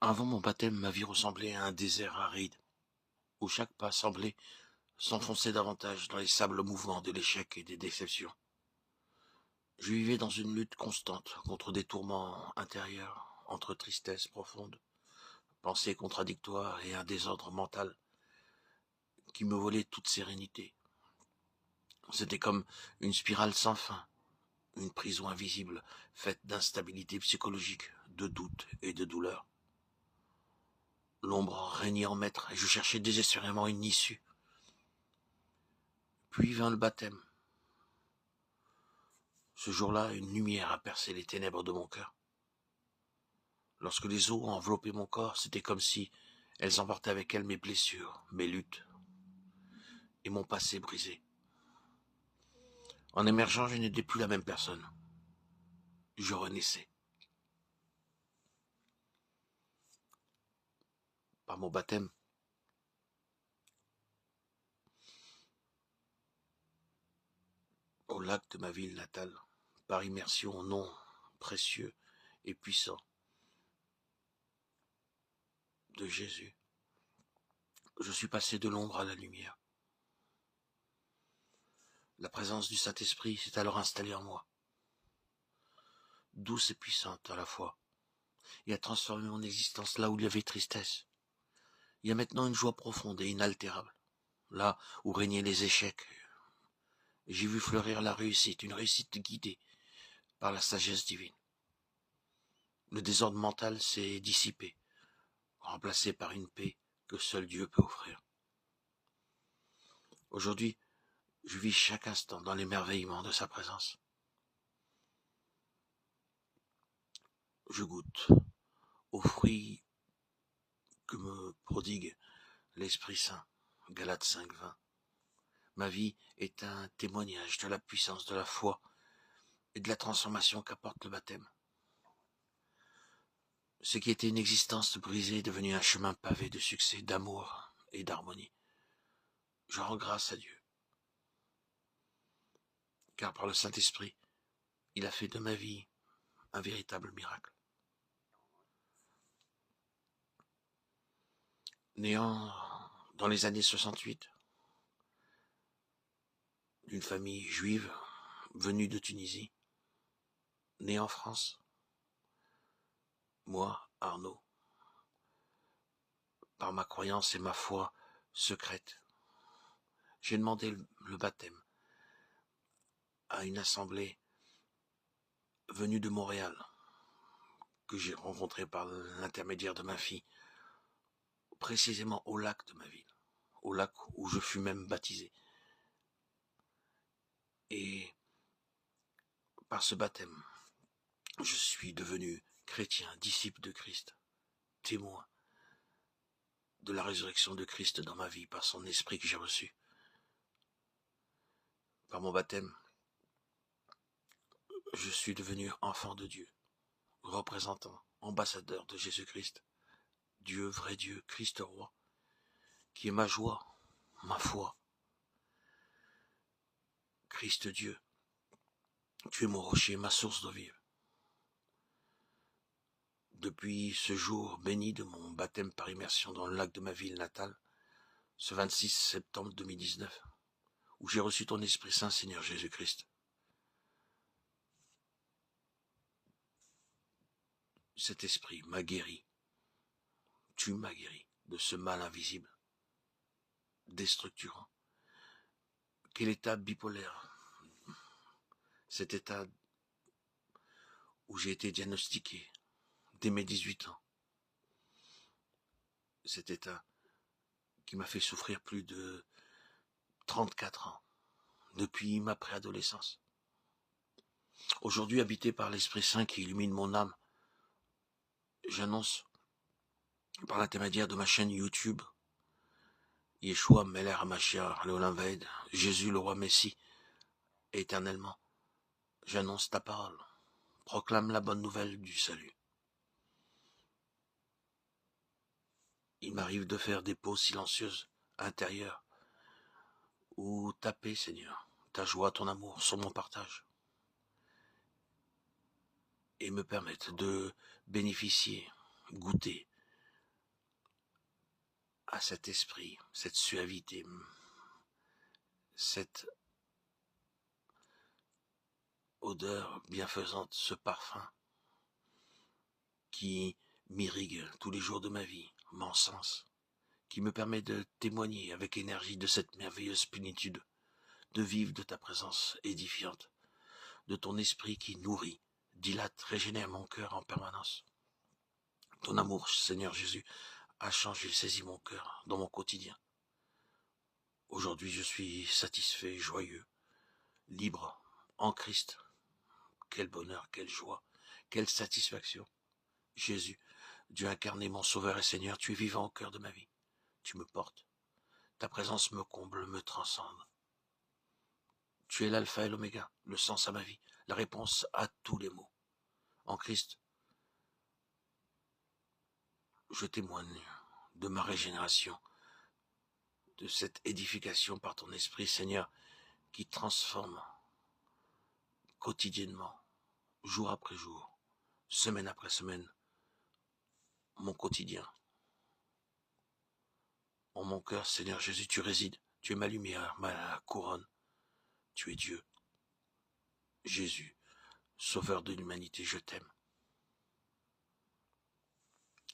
Avant mon baptême, ma vie ressemblait à un désert aride, où chaque pas semblait s'enfoncer davantage dans les sables mouvants de l'échec et des déceptions. Je vivais dans une lutte constante contre des tourments intérieurs, entre tristesse profonde, pensées contradictoires et un désordre mental qui me volait toute sérénité. C'était comme une spirale sans fin, une prison invisible, faite d'instabilité psychologique, de doute et de douleur. L'ombre régnait en maître et je cherchais désespérément une issue. Puis vint le baptême. Ce jour-là, une lumière a percé les ténèbres de mon cœur. Lorsque les eaux ont enveloppé mon corps, c'était comme si elles emportaient avec elles mes blessures, mes luttes et mon passé brisé. En émergeant, je n'étais plus la même personne. Je renaissais. Par mon baptême, au lac de ma ville natale, par immersion au nom précieux et puissant de Jésus, je suis passé de l'ombre à la lumière. La présence du Saint-Esprit s'est alors installée en moi, douce et puissante à la fois, et a transformé mon existence là où il y avait tristesse. Il y a maintenant une joie profonde et inaltérable, là où régnaient les échecs. J'ai vu fleurir la réussite, une réussite guidée par la sagesse divine. Le désordre mental s'est dissipé, remplacé par une paix que seul Dieu peut offrir. Aujourd'hui, je vis chaque instant dans l'émerveillement de sa présence. Je goûte aux fruits que me prodigue l'Esprit Saint. Galates 5:20. Ma vie est un témoignage de la puissance de la foi et de la transformation qu'apporte le baptême. Ce qui était une existence brisée est devenu un chemin pavé de succès, d'amour et d'harmonie. Je rends grâce à Dieu, car par le Saint-Esprit, il a fait de ma vie un véritable miracle. Néant dans les années 68, d'une famille juive venue de Tunisie, né en France, moi, Arnaud, par ma croyance et ma foi secrète, j'ai demandé le baptême à une assemblée venue de Montréal, que j'ai rencontrée par l'intermédiaire de ma fille, précisément au lac de ma ville, au lac où je fus même baptisé. Et par ce baptême, je suis devenu chrétien, disciple de Christ, témoin de la résurrection de Christ dans ma vie par son esprit que j'ai reçu. Par mon baptême, je suis devenu enfant de Dieu, représentant, ambassadeur de Jésus-Christ, Dieu, vrai Dieu, Christ roi, qui est ma joie, ma foi. Christ Dieu, tu es mon rocher, ma source d'eau vive. Depuis ce jour béni de mon baptême par immersion dans le lac de ma ville natale, ce 26 septembre 2019, où j'ai reçu ton Esprit Saint, Seigneur Jésus-Christ, cet esprit m'a guéri, tu m'as guéri de ce mal invisible, déstructurant. Quel état bipolaire, cet état où j'ai été diagnostiqué dès mes 18 ans, cet état qui m'a fait souffrir plus de 34 ans, depuis ma préadolescence. Aujourd'hui, habité par l'Esprit Saint qui illumine mon âme, j'annonce par l'intermédiaire de ma chaîne YouTube, Yeshua Meler HaMashiach Leolam Vaed, Jésus le roi Messie, éternellement, j'annonce ta parole, proclame la bonne nouvelle du salut. Il m'arrive de faire des pauses silencieuses, intérieures, où ta paix, Seigneur, ta joie, ton amour sont mon partage, et me permettent de bénéficier, goûter à cet esprit, cette suavité, cette odeur bienfaisante, ce parfum qui m'irrigue tous les jours de ma vie, m'encense, qui me permet de témoigner avec énergie de cette merveilleuse plénitude, de vivre de ta présence édifiante, de ton esprit qui nourrit, dilate, régénère mon cœur en permanence. Ton amour, Seigneur Jésus, a changé, saisi mon cœur dans mon quotidien. Aujourd'hui, je suis satisfait, joyeux, libre, en Christ. Quel bonheur, quelle joie, quelle satisfaction. Jésus, Dieu incarné, mon Sauveur et Seigneur, tu es vivant au cœur de ma vie. Tu me portes. Ta présence me comble, me transcende. Tu es l'alpha et l'oméga, le sens à ma vie, la réponse à tous les maux. En Christ, je témoigne de ma régénération, de cette édification par ton esprit, Seigneur, qui transforme quotidiennement, jour après jour, semaine après semaine, mon quotidien. En mon cœur, Seigneur Jésus, tu résides, tu es ma lumière, ma couronne, tu es Dieu. Jésus, Sauveur de l'humanité, je t'aime.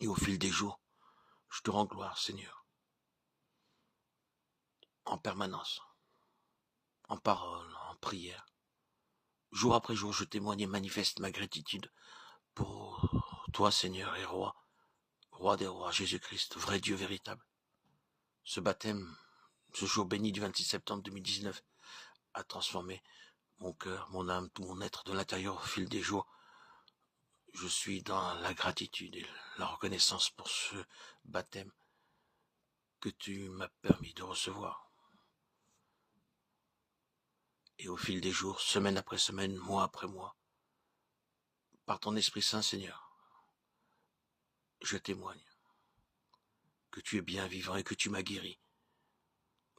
Et au fil des jours, je te rends gloire, Seigneur, en permanence, en parole, en prière. Jour après jour, je témoigne et manifeste ma gratitude pour toi, Seigneur et Roi, Roi des rois, Jésus-Christ, vrai Dieu véritable. Ce baptême, ce jour béni du 26 septembre 2019, a transformé mon cœur, mon âme, tout mon être de l'intérieur au fil des jours. Je suis dans la gratitude et la reconnaissance pour ce baptême que tu m'as permis de recevoir. Et au fil des jours, semaine après semaine, mois après mois, par ton Esprit Saint, Seigneur, je témoigne que tu es bien vivant et que tu m'as guéri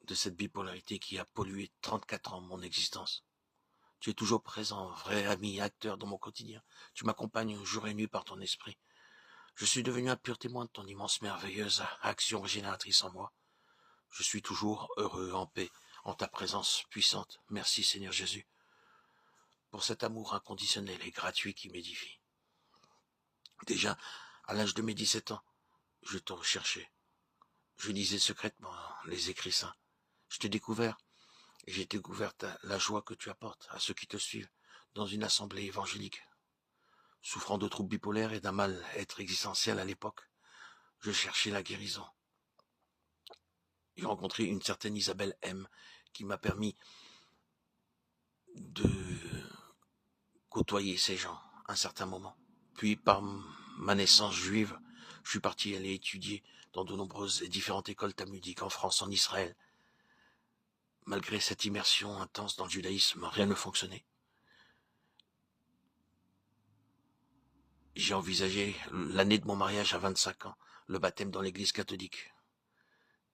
de cette bipolarité qui a pollué 34 ans mon existence. Tu es toujours présent, vrai ami et acteur dans mon quotidien. Tu m'accompagnes jour et nuit par ton esprit. Je suis devenu un pur témoin de ton immense merveilleuse action régénératrice en moi. Je suis toujours heureux, en paix, en ta présence puissante. Merci Seigneur Jésus, pour cet amour inconditionnel et gratuit qui m'édifie. Déjà, à l'âge de mes 17 ans, je te recherchais. Je lisais secrètement les écrits saints. Je t'ai découvert, et j'ai découvert la joie que tu apportes à ceux qui te suivent dans une assemblée évangélique. Souffrant de troubles bipolaires et d'un mal-être existentiel à l'époque, je cherchais la guérison. J'ai rencontré une certaine Isabelle M. qui m'a permis de côtoyer ces gens à un certain moment. Puis, par ma naissance juive, je suis parti aller étudier dans de nombreuses et différentes écoles talmudiques en France, en Israël. Malgré cette immersion intense dans le judaïsme, rien ne fonctionnait. J'ai envisagé l'année de mon mariage à 25 ans, le baptême dans l'église catholique,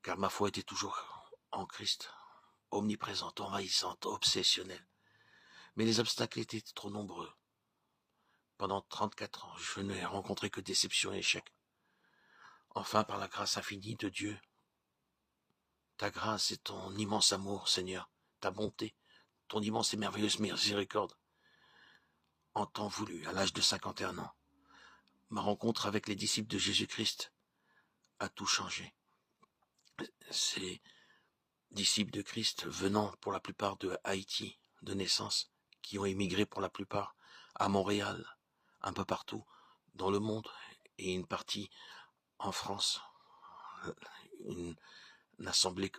car ma foi était toujours en Christ, omniprésente, envahissante, obsessionnelle. Mais les obstacles étaient trop nombreux. Pendant 34 ans, je n'ai rencontré que déception et échec. Enfin, par la grâce infinie de Dieu, ta grâce et ton immense amour, Seigneur, ta bonté, ton immense et merveilleuse miséricorde, en temps voulu, à l'âge de 51 ans, ma rencontre avec les disciples de Jésus-Christ a tout changé. Ces disciples de Christ venant pour la plupart de Haïti, de naissance, qui ont émigré pour la plupart à Montréal, un peu partout dans le monde, et une partie en France, une assemblée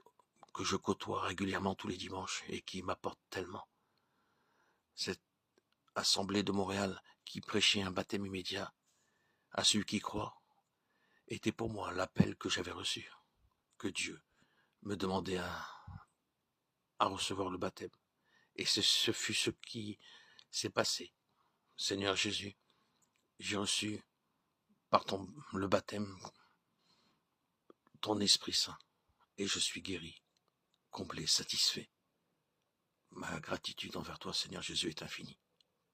que je côtoie régulièrement tous les dimanches et qui m'apporte tellement. Cette assemblée de Montréal qui prêchait un baptême immédiat à celui qui croit était pour moi l'appel que j'avais reçu, que Dieu me demandait à recevoir le baptême. Et ce fut ce qui s'est passé. Seigneur Jésus, j'ai reçu par le baptême ton Esprit Saint et je suis guéri, comblé, satisfait. Ma gratitude envers toi, Seigneur Jésus, est infinie.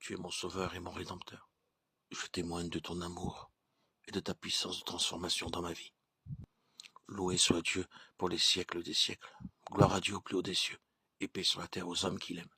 Tu es mon Sauveur et mon Rédempteur. Je témoigne de ton amour et de ta puissance de transformation dans ma vie. Loué soit Dieu pour les siècles des siècles. Gloire à Dieu au plus haut des cieux, et paix sur la terre aux hommes qu'il aime.